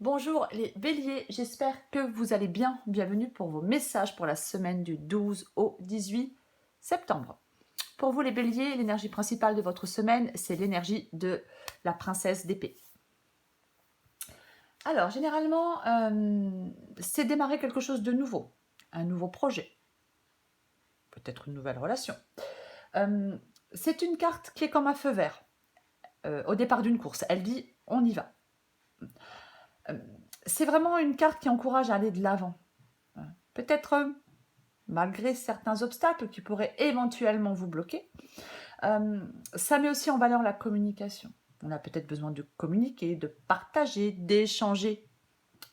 Bonjour les béliers, j'espère que vous allez bien. Bienvenue pour vos messages pour la semaine du 12 au 18 septembre. Pour vous les béliers, l'énergie principale de votre semaine, c'est l'énergie de la princesse d'épée. Alors, généralement, c'est démarrer quelque chose de nouveau, un nouveau projet, peut-être une nouvelle relation. C'est une carte qui est comme un feu vert au départ d'une course. Elle dit « on y va ». C'est vraiment une carte qui encourage à aller de l'avant. Peut-être malgré certains obstacles qui pourraient éventuellement vous bloquer. Ça met aussi en valeur la communication. On a peut-être besoin de communiquer, de partager, d'échanger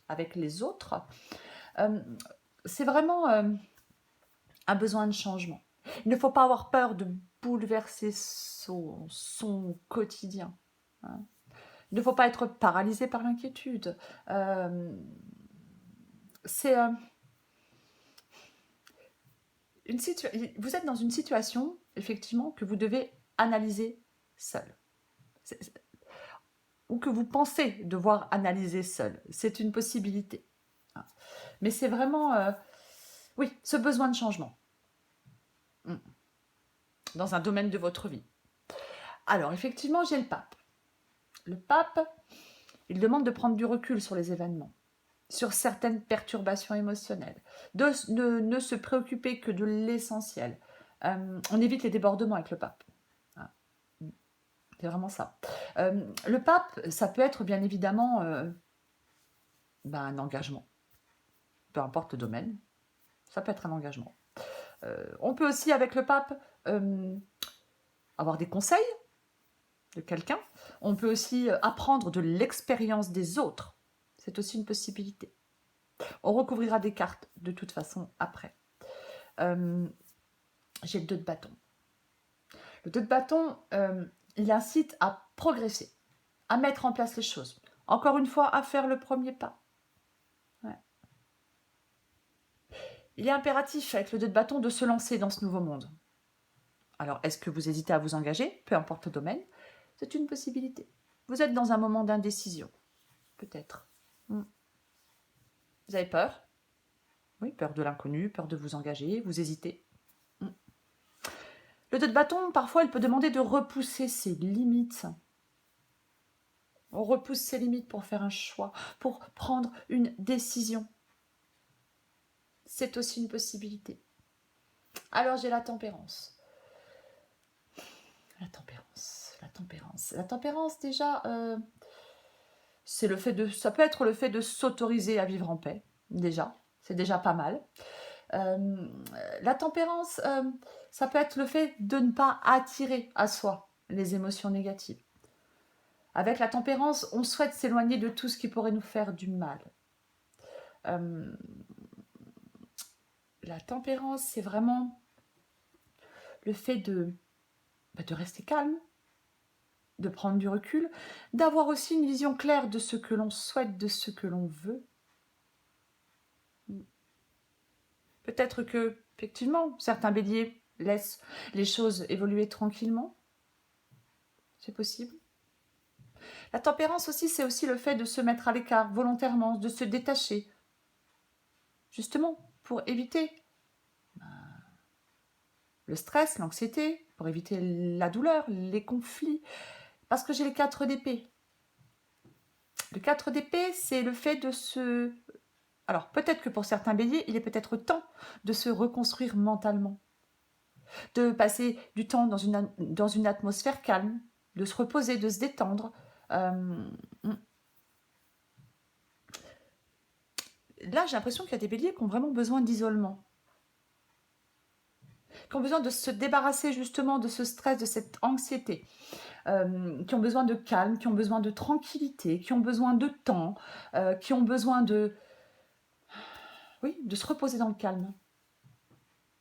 avec les autres. C'est vraiment un besoin de changement. Il ne faut pas avoir peur de bouleverser son quotidien. Il ne faut pas être paralysé par l'inquiétude. C'est vous êtes dans une situation, effectivement, que vous devez analyser seul. Ou que vous pensez devoir analyser seul. C'est une possibilité. Mais c'est vraiment, oui, ce besoin de changement. Dans un domaine de votre vie. Alors, effectivement, j'ai le pape. Le pape, il demande de prendre du recul sur les événements, sur certaines perturbations émotionnelles, de ne se préoccuper que de l'essentiel. On évite les débordements avec le pape. C'est vraiment ça. Le pape, ça peut être bien évidemment un engagement. Peu importe le domaine, ça peut être un engagement. On peut aussi, avec le pape, avoir des conseils de quelqu'un. On peut aussi apprendre de l'expérience des autres. C'est aussi une possibilité. On recouvrira des cartes de toute façon après. J'ai le 2 de bâton. Le 2 de bâton, il incite à progresser, à mettre en place les choses. Encore une fois, à faire le premier pas. Ouais. Il est impératif, avec le 2 de bâton, de se lancer dans ce nouveau monde. Alors, est-ce que vous hésitez à vous engager? Peu importe le domaine, c'est une possibilité. Vous êtes dans un moment d'indécision, peut-être. Vous avez peur? Oui, peur de l'inconnu, peur de vous engager, vous hésitez. Le 2 de bâton, parfois, il peut demander de repousser ses limites. On repousse ses limites pour faire un choix, pour prendre une décision. C'est aussi une possibilité. Alors, j'ai la tempérance. La tempérance, déjà, c'est le fait de, ça peut être le fait de s'autoriser à vivre en paix, déjà. C'est déjà pas mal. La tempérance, ça peut être le fait de ne pas attirer à soi les émotions négatives. Avec la tempérance, on souhaite s'éloigner de tout ce qui pourrait nous faire du mal. La tempérance, c'est vraiment le fait de rester calme, de prendre du recul, d'avoir aussi une vision claire de ce que l'on souhaite, de ce que l'on veut. Peut-être que, effectivement, certains béliers laissent les choses évoluer tranquillement. C'est possible. La tempérance aussi, c'est aussi le fait de se mettre à l'écart volontairement, de se détacher. Justement, pour éviter le stress, l'anxiété, pour éviter la douleur, les conflits. Parce que j'ai les 4 d'épée. Le 4 d'épée, c'est le fait de se... Alors, peut-être que pour certains béliers, il est peut-être temps de se reconstruire mentalement. De passer du temps dans une atmosphère calme, de se reposer, de se détendre. Là, j'ai l'impression qu'il y a des béliers qui ont vraiment besoin d'isolement. Qui ont besoin de se débarrasser justement de ce stress, de cette anxiété. Qui ont besoin de calme, qui ont besoin de tranquillité, qui ont besoin de temps, qui ont besoin de se reposer dans le calme,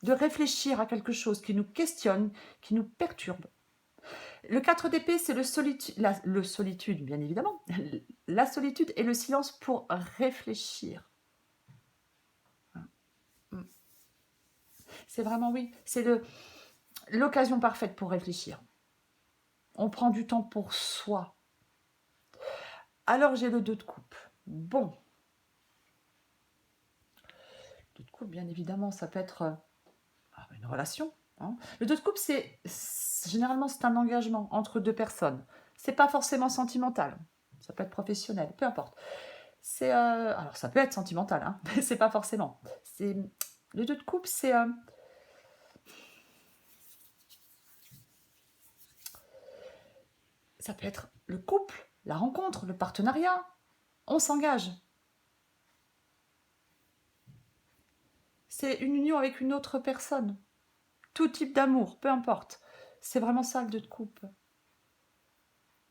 de réfléchir à quelque chose qui nous questionne, qui nous perturbe. Le 4 d'épée, c'est le solitude, bien évidemment. La solitude et le silence pour réfléchir. C'est vraiment, oui, c'est l'occasion parfaite pour réfléchir. On prend du temps pour soi. Alors, j'ai le 2 de coupe. Bon. Le 2 de coupe, bien évidemment, ça peut être une relation. Hein. Le 2 de coupe, généralement, c'est un engagement entre deux personnes. C'est pas forcément sentimental. Ça peut être professionnel, peu importe. Alors, ça peut être sentimental, hein, mais c'est pas forcément. Le 2 de coupe, ça peut être le couple, la rencontre, le partenariat. On s'engage. C'est une union avec une autre personne. Tout type d'amour, peu importe. C'est vraiment ça le 2 de coupe.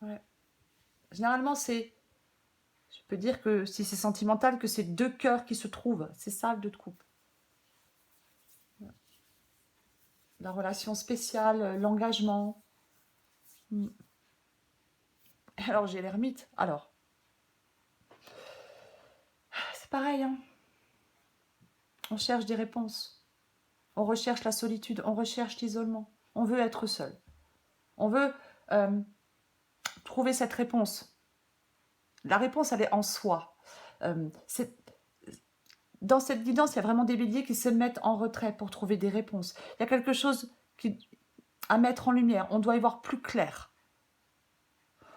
Ouais. Généralement, je peux dire que si c'est sentimental, que c'est deux cœurs qui se trouvent. C'est ça le 2 de coupe. La relation spéciale, l'engagement. Alors, j'ai l'ermite. Alors, c'est pareil, hein. On cherche des réponses. On recherche la solitude. On recherche l'isolement. On veut être seul. On veut trouver cette réponse. La réponse, elle est en soi. Dans cette guidance, il y a vraiment des béliers qui se mettent en retrait pour trouver des réponses. Il y a quelque chose à mettre en lumière. On doit y voir plus clair.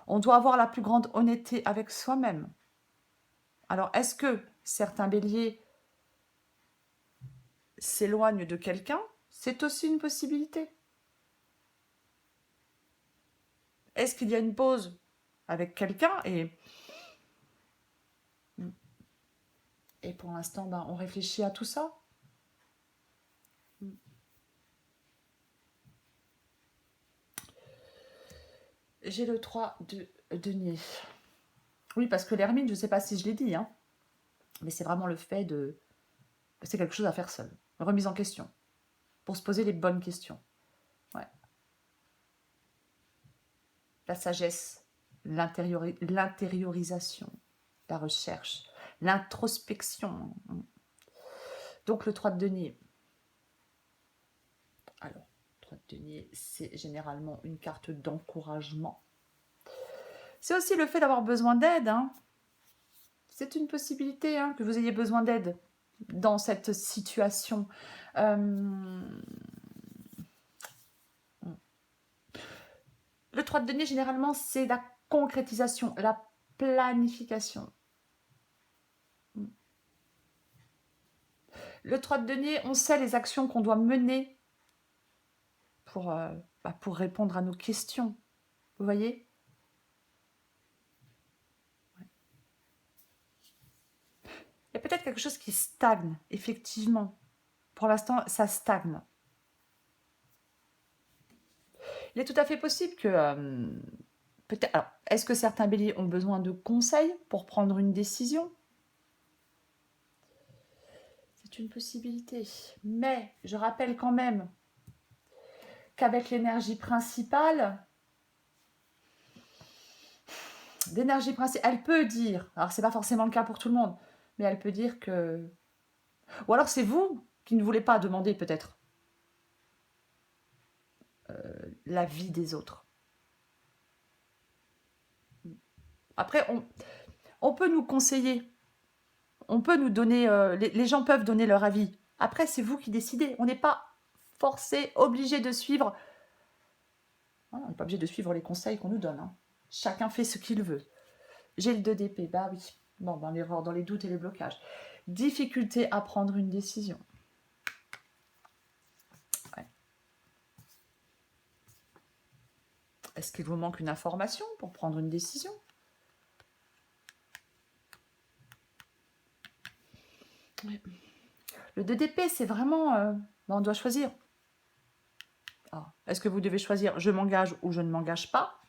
On doit avoir la plus grande honnêteté avec soi-même. Alors, est-ce que certains béliers s'éloignent de quelqu'un? C'est aussi une possibilité. Est-ce qu'il y a une pause avec quelqu'un et pour l'instant, on réfléchit à tout ça? J'ai le 3 de denier. Oui, parce que l'hermine, je ne sais pas si je l'ai dit, hein, mais c'est vraiment le fait de... C'est quelque chose à faire seul. Remise en question. Pour se poser les bonnes questions. Ouais. La sagesse, l'intériorisation, la recherche, l'introspection. Donc le 3 de denier. Alors, 3 de denier, c'est généralement une carte d'encouragement. C'est aussi le fait d'avoir besoin d'aide. Hein. C'est une possibilité hein, que vous ayez besoin d'aide dans cette situation. Le 3 de denier, généralement, c'est la concrétisation, la planification. Le 3 de denier, on sait les actions qu'on doit mener pour répondre à nos questions. Vous voyez ? Il y a peut-être quelque chose qui stagne, effectivement. Pour l'instant, ça stagne. Il est tout à fait possible que... peut-être. Alors, est-ce que certains béliers ont besoin de conseils pour prendre une décision ? C'est une possibilité. Mais je rappelle quand même qu'avec l'énergie principale, elle peut dire, alors c'est pas forcément le cas pour tout le monde, mais elle peut dire que... Ou alors c'est vous qui ne voulez pas demander peut-être l'avis des autres. Après, on peut nous conseiller, on peut nous donner, les gens peuvent donner leur avis. Après, c'est vous qui décidez. On n'est pas forcé, obligé de suivre. On n'est pas obligé de suivre les conseils qu'on nous donne. Hein. Chacun fait ce qu'il veut. J'ai le 2 d'épée, bah oui. Bon, dans l'erreur, dans les doutes et les blocages. Difficulté à prendre une décision. Ouais. Est-ce qu'il vous manque une information pour prendre une décision ? Ouais. Le 2 d'épée, c'est vraiment... on doit choisir. Ah. Est-ce que vous devez choisir je m'engage ou je ne m'engage pas ?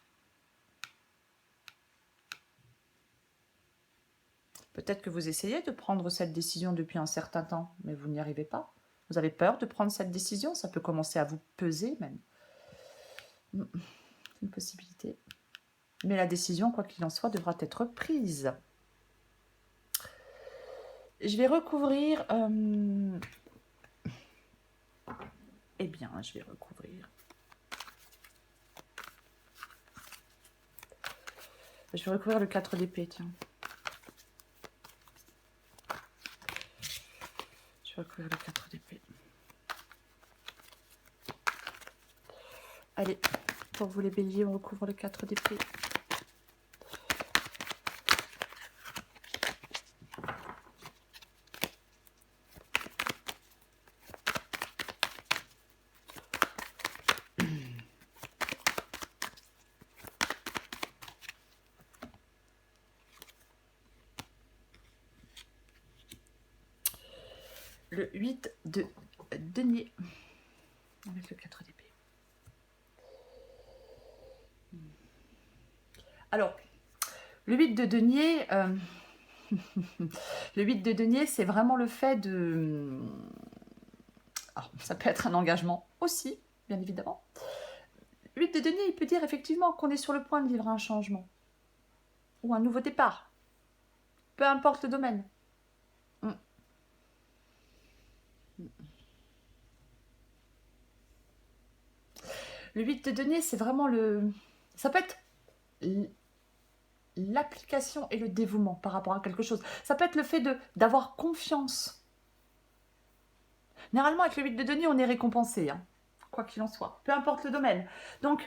Peut-être que vous essayez de prendre cette décision depuis un certain temps, mais vous n'y arrivez pas. Vous avez peur de prendre cette décision, ça peut commencer à vous peser même. C'est une possibilité. Mais la décision, quoi qu'il en soit, devra être prise. Je vais recouvrir... Eh bien, je vais recouvrir... Je vais recouvrir le 4 d'épée, tiens. Je vais recouvrir le 4 d'épée. Allez, pour vous les béliers, on recouvre le 4 d'épée. Le 8 de denier avec le 4 d'épée. Alors, le 8 de denier, le 8 de denier, c'est vraiment le fait de... Alors, ça peut être un engagement aussi, bien évidemment. Le 8 de denier, il peut dire effectivement qu'on est sur le point de vivre un changement ou un nouveau départ. Peu importe le domaine. Le 8 de denier, c'est vraiment le... Ça peut être l'application et le dévouement par rapport à quelque chose. Ça peut être le fait d'avoir confiance. Généralement, avec le 8 de denier, on est récompensé, hein, quoi qu'il en soit. Peu importe le domaine. Donc,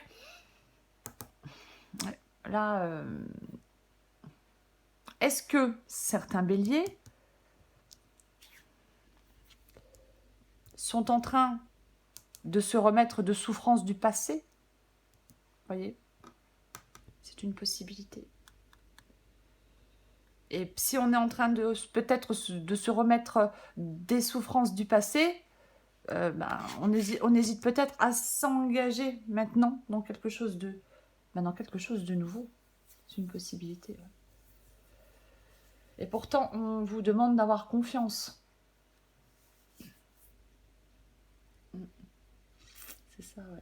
là, est-ce que certains béliers sont en train de se remettre de souffrances du passé? Vous voyez, c'est une possibilité. Et si on est en train de peut-être de se remettre des souffrances du passé, on hésite peut-être à s'engager maintenant dans quelque chose de, nouveau. C'est une possibilité. Ouais. Et pourtant, on vous demande d'avoir confiance. C'est ça, ouais.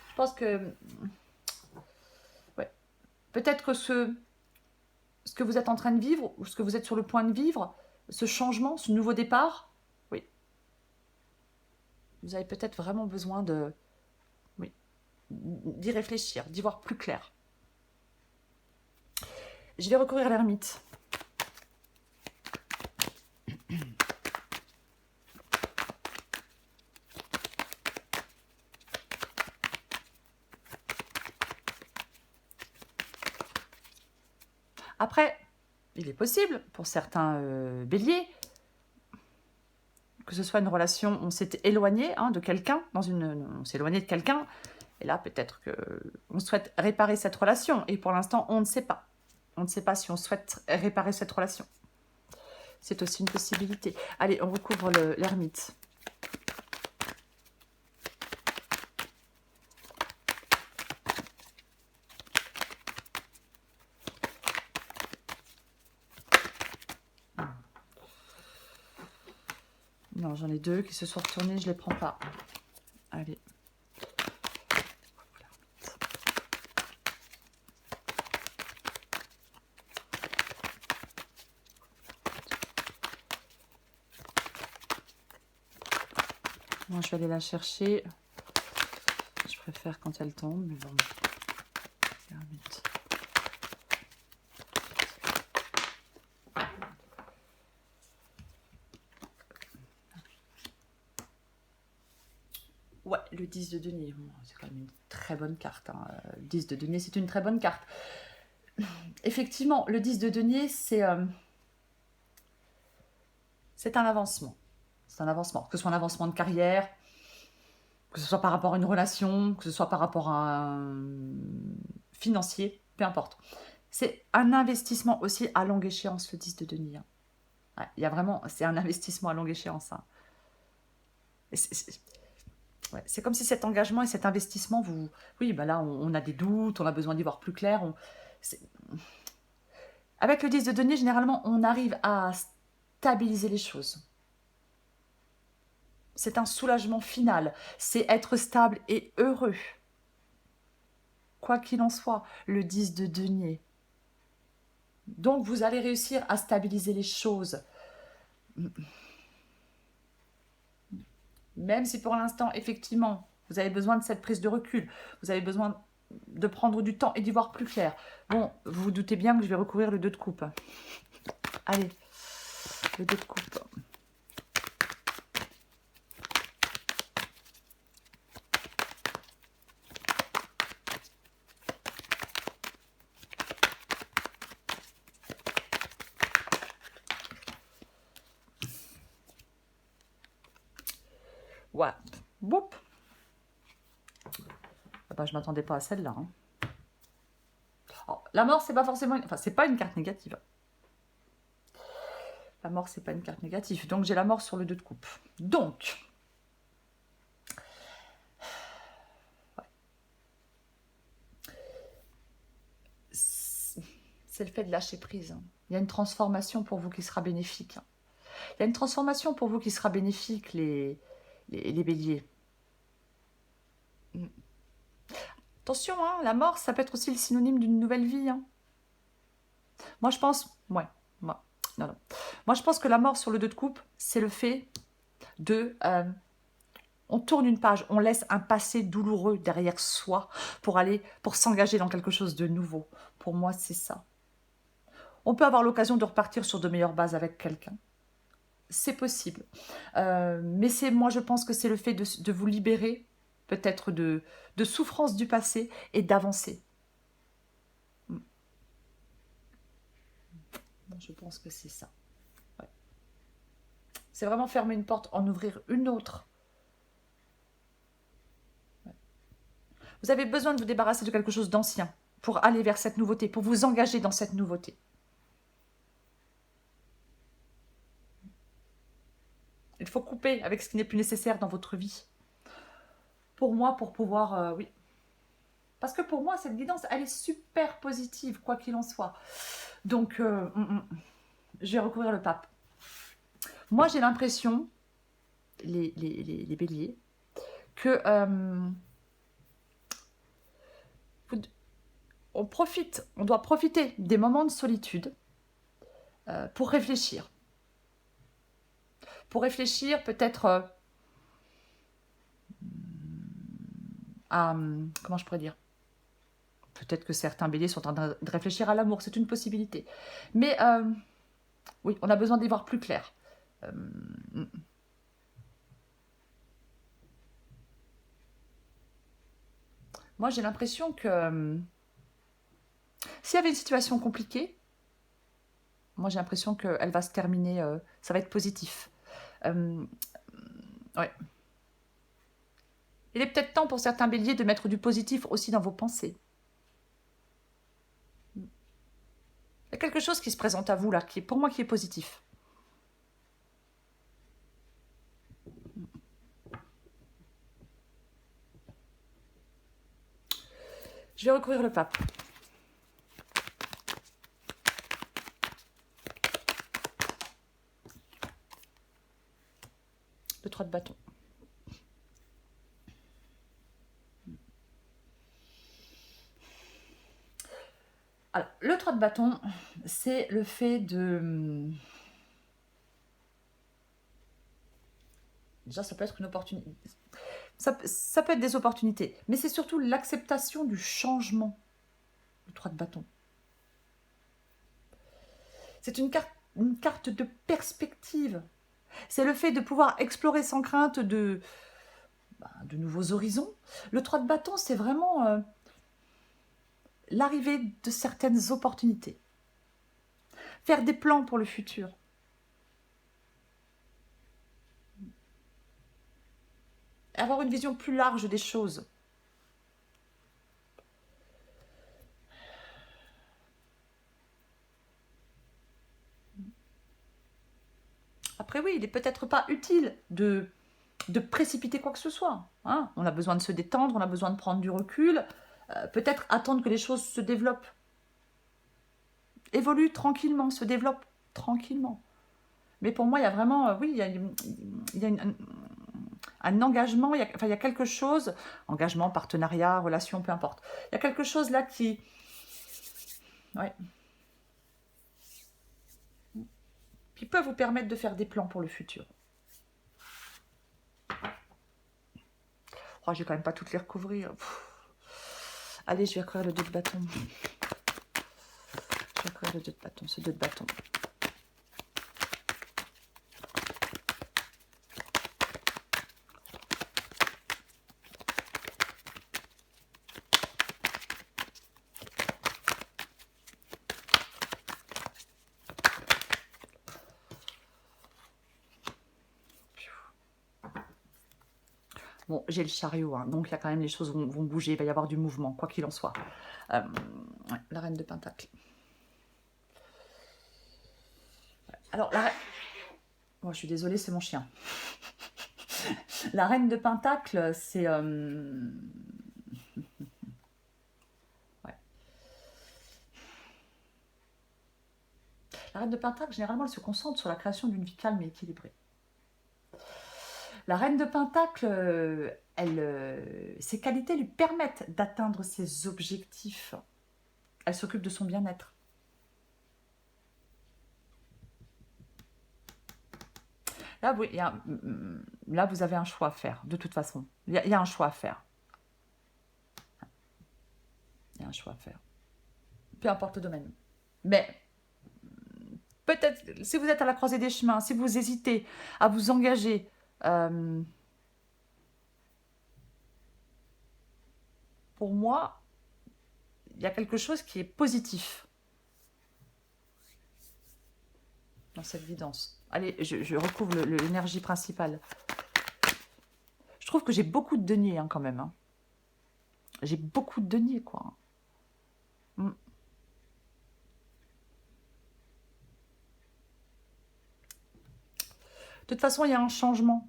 Je pense que... Ouais. Peut-être que ce que vous êtes en train de vivre, ou ce que vous êtes sur le point de vivre, ce changement, ce nouveau départ, oui. Vous avez peut-être vraiment besoin de... Oui. D'y réfléchir, d'y voir plus clair. Je vais recourir à l'ermite. Après, il est possible, pour certains béliers, que ce soit une relation, on s'est éloigné de quelqu'un, on s'est éloigné de quelqu'un, et là peut-être qu'on souhaite réparer cette relation, et pour l'instant on ne sait pas. On ne sait pas si on souhaite réparer cette relation. C'est aussi une possibilité. Allez, on recouvre l'ermite. Non, j'en ai deux qui se sont retournés, je ne les prends pas. Allez. Moi, je vais aller la chercher. Je préfère quand elle tombe, mais bon. L'ermite. Ouais, le 10 de denier, bon, c'est quand même une très bonne carte. Hein. Le 10 de denier, c'est une très bonne carte. Effectivement, le 10 de denier, c'est un avancement. C'est un avancement. Que ce soit un avancement de carrière, que ce soit par rapport à une relation, que ce soit par rapport à un financier, peu importe. C'est un investissement aussi à longue échéance, le 10 de denier. Hein. Ouais, il y a vraiment, c'est un investissement à longue échéance. Hein. C'est comme si cet engagement et cet investissement, oui, là, on a des doutes, on a besoin d'y voir plus clair. Avec le 10 de denier, généralement, on arrive à stabiliser les choses. C'est un soulagement final. C'est être stable et heureux. Quoi qu'il en soit, le 10 de denier. Donc, vous allez réussir à stabiliser les choses. Même si pour l'instant, effectivement, vous avez besoin de cette prise de recul, vous avez besoin de prendre du temps et d'y voir plus clair. Bon, vous vous doutez bien que je vais recourir le 2 de coupe. Allez, le 2 de coupe. Ouais. Boum. Ah bah, je m'attendais pas à celle-là. Hein. Alors, la mort, c'est pas forcément... Enfin, c'est pas une carte négative. La mort, c'est pas une carte négative. Donc, j'ai la mort sur le 2 de coupe. Donc... Ouais. C'est le fait de lâcher prise. Il y a une transformation pour vous qui sera bénéfique. Il y a une transformation pour vous qui sera bénéfique, les béliers. Attention, hein, la mort, ça peut être aussi le synonyme d'une nouvelle vie. Hein. Moi, je pense... Ouais. Moi, non, non. Moi, je pense que la mort sur le 2 de coupe, c'est le fait de... on tourne une page, on laisse un passé douloureux derrière soi pour s'engager dans quelque chose de nouveau. Pour moi, c'est ça. On peut avoir l'occasion de repartir sur de meilleures bases avec quelqu'un. C'est possible. Mais moi, je pense que c'est le fait de vous libérer, peut-être de souffrances du passé et d'avancer. Je pense que c'est ça. Ouais. C'est vraiment fermer une porte, en ouvrir une autre. Ouais. Vous avez besoin de vous débarrasser de quelque chose d'ancien pour aller vers cette nouveauté, pour vous engager dans cette nouveauté. Il faut couper avec ce qui n'est plus nécessaire dans votre vie. Pour moi, pour pouvoir... oui. Parce que pour moi, cette guidance, elle est super positive, quoi qu'il en soit. Donc, je vais recouvrir le pape. Moi, j'ai l'impression, les béliers, que on doit profiter des moments de solitude pour réfléchir. Pour réfléchir peut-être à... Comment je pourrais dire? Peut-être que certains béliers sont en train de réfléchir à l'amour, c'est une possibilité. Mais oui, on a besoin d'y voir plus clair. Moi, j'ai l'impression que s'il y avait une situation compliquée, moi, j'ai l'impression qu'elle va se terminer, ça va être positif. Ouais. Il est peut-être temps pour certains béliers de mettre du positif aussi dans vos pensées. Il y a quelque chose qui se présente à vous là, qui est pour moi qui est positif. Je vais recouvrir le pape. Le 3 de bâton. Alors, le 3 de bâton, c'est le fait de... Déjà, ça peut être une opportunité. Ça peut être des opportunités, mais c'est surtout l'acceptation du changement. Le 3 de bâton. C'est une carte de perspective. C'est le fait de pouvoir explorer sans crainte de nouveaux horizons. Le 3 de bâton, c'est vraiment l'arrivée de certaines opportunités. Faire des plans pour le futur. Avoir une vision plus large des choses. Après oui, il n'est peut-être pas utile de précipiter quoi que ce soit. Hein. On a besoin de se détendre, on a besoin de prendre du recul, peut-être attendre que les choses se développent. Évoluent tranquillement, se développent tranquillement. Mais pour moi, il y a vraiment, oui, il y a un engagement, il y a quelque chose, engagement, partenariat, relation, peu importe. Il y a quelque chose là qui... Ouais. Qui peut vous permettre de faire des plans pour le futur. Oh, je vais quand même pas toutes les recouvrir. Allez, je vais recouvrir le 2 de bâton. Je vais recouvrir le 2 de bâton, ce 2 de bâton. Bon, j'ai le chariot, hein, donc il y a quand même les choses vont bouger, il va y avoir du mouvement, quoi qu'il en soit. Ouais, la reine de Pentacle. Alors, la reine... Oh, je suis désolée, c'est mon chien. La reine de Pentacle, c'est... Ouais. La reine de Pentacle, généralement, elle se concentre sur la création d'une vie calme et équilibrée. La reine de Pentacle, ses qualités lui permettent d'atteindre ses objectifs. Elle s'occupe de son bien-être. Là, oui, là, vous avez un choix à faire, de toute façon. Il y a un choix à faire. Il y a un choix à faire. Peu importe le domaine. Mais peut-être, si vous êtes à la croisée des chemins, si vous hésitez à vous engager, pour moi, il y a quelque chose qui est positif dans cette guidance. Allez, je recouvre l'énergie principale. Je trouve que j'ai beaucoup de deniers, hein, quand même. Hein. J'ai beaucoup de deniers, quoi. Mm. De toute façon, il y a un changement.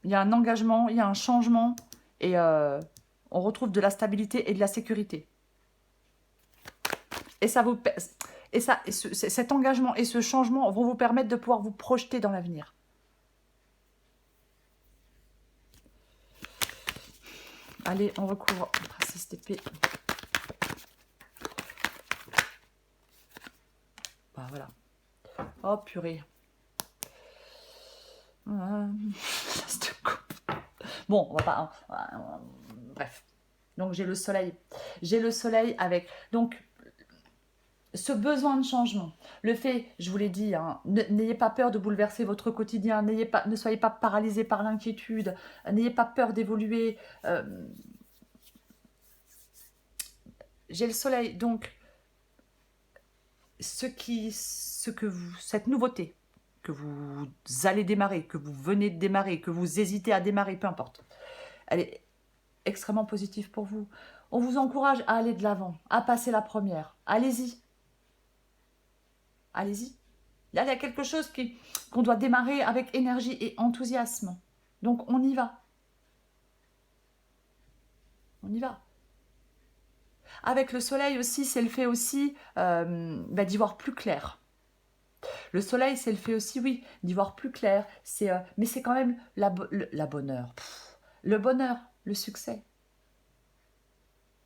Il y a un engagement, il y a un changement. Et on retrouve de la stabilité et de la sécurité. Et ça vous... cet engagement et ce changement vont vous permettre de pouvoir vous projeter dans l'avenir. Allez, on recouvre. Princesse d'épée. Bah voilà. Oh purée. Bon, on va pas... bref. Donc j'ai le soleil. J'ai le soleil avec... Donc, ce besoin de changement. Le fait, je vous l'ai dit, hein, n'ayez pas peur de bouleverser votre quotidien. Ne soyez pas paralysé par l'inquiétude. N'ayez pas peur d'évoluer. J'ai le soleil. Donc, cette nouveauté que vous allez démarrer, que vous venez de démarrer, que vous hésitez à démarrer, peu importe, elle est extrêmement positive pour vous. On vous encourage à aller de l'avant, à passer la première. Allez-y. Allez-y. Là, il y a quelque chose qu'on doit démarrer avec énergie et enthousiasme. Donc, on y va. On y va. Avec le soleil aussi, c'est le fait aussi d'y voir plus clair. Le soleil, c'est le fait aussi, oui, d'y voir plus clair. Mais c'est quand même la bonheur. Le bonheur, le succès,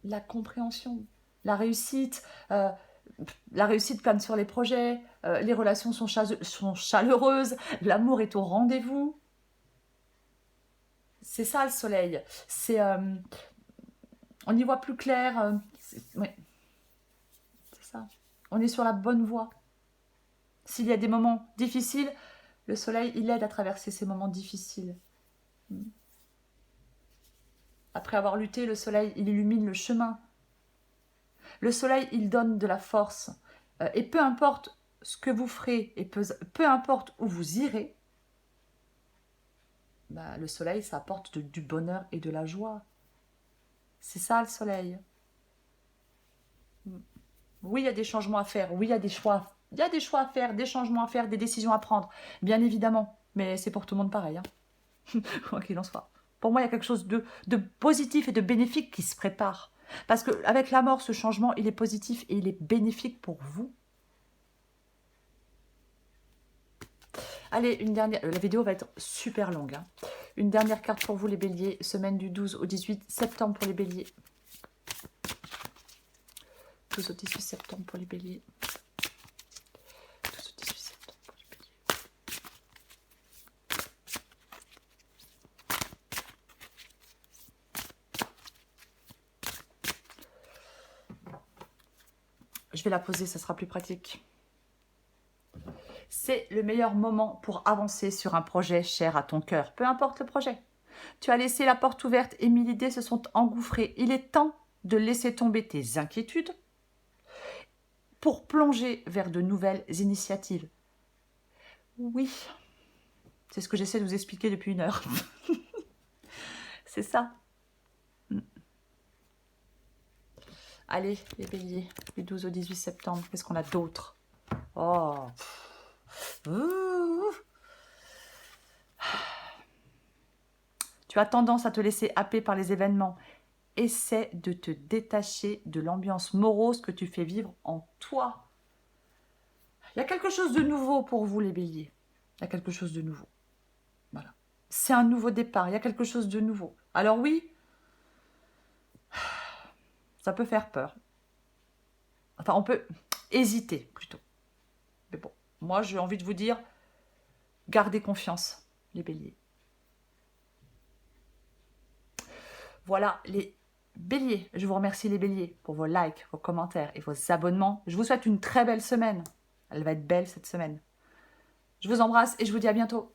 la compréhension, la réussite. La réussite plane sur les projets, les relations sont chaleureuses, l'amour est au rendez-vous. C'est ça le soleil. On y voit plus clair. Oui, c'est ça. On est sur la bonne voie. S'il y a des moments difficiles, le soleil, il aide à traverser ces moments difficiles. Après avoir lutté, le soleil, il illumine le chemin. Le soleil, il donne de la force. Et peu importe ce que vous ferez, et peu importe où vous irez, bah, le soleil, ça apporte du bonheur et de la joie. C'est ça le soleil. Oui, il y a des changements à faire. Oui, il y a des choix. Il y a des choix à faire, des changements à faire, des décisions à prendre. Bien évidemment. Mais c'est pour tout le monde pareil. Hein. Quoi qu'il en soit. Pour moi, il y a quelque chose de positif et de bénéfique qui se prépare. Parce qu'avec la mort, ce changement, il est positif et il est bénéfique pour vous. Allez, une dernière. La vidéo va être super longue. Hein. Une dernière carte pour vous, les béliers. Semaine du 12 au 18 septembre pour les béliers. 12 au 18 septembre pour les béliers. 12 au 18 septembre pour les béliers. Je vais la poser, ça sera plus pratique. C'est le meilleur moment pour avancer sur un projet cher à ton cœur, peu importe le projet. Tu as laissé la porte ouverte et 1000 idées se sont engouffrées. Il est temps de laisser tomber tes inquiétudes pour plonger vers de nouvelles initiatives. Oui, c'est ce que j'essaie de vous expliquer depuis 1 heure. C'est ça. Allez, les béliers, du 12 au 18 septembre, qu'est-ce qu'on a d'autre? Oh. Ouh. Tu as tendance à te laisser happer par les événements. Essaie de te détacher de l'ambiance morose que tu fais vivre en toi. Il y a quelque chose de nouveau pour vous, les béliers. Il y a quelque chose de nouveau. Voilà. C'est un nouveau départ, il y a quelque chose de nouveau. Alors oui, ça peut faire peur. Enfin, on peut hésiter plutôt. Mais bon, moi j'ai envie de vous dire, gardez confiance, les béliers. Voilà, les béliers. Je vous remercie les béliers pour vos likes, vos commentaires et vos abonnements. Je vous souhaite une très belle semaine. Elle va être belle cette semaine. Je vous embrasse et je vous dis à bientôt.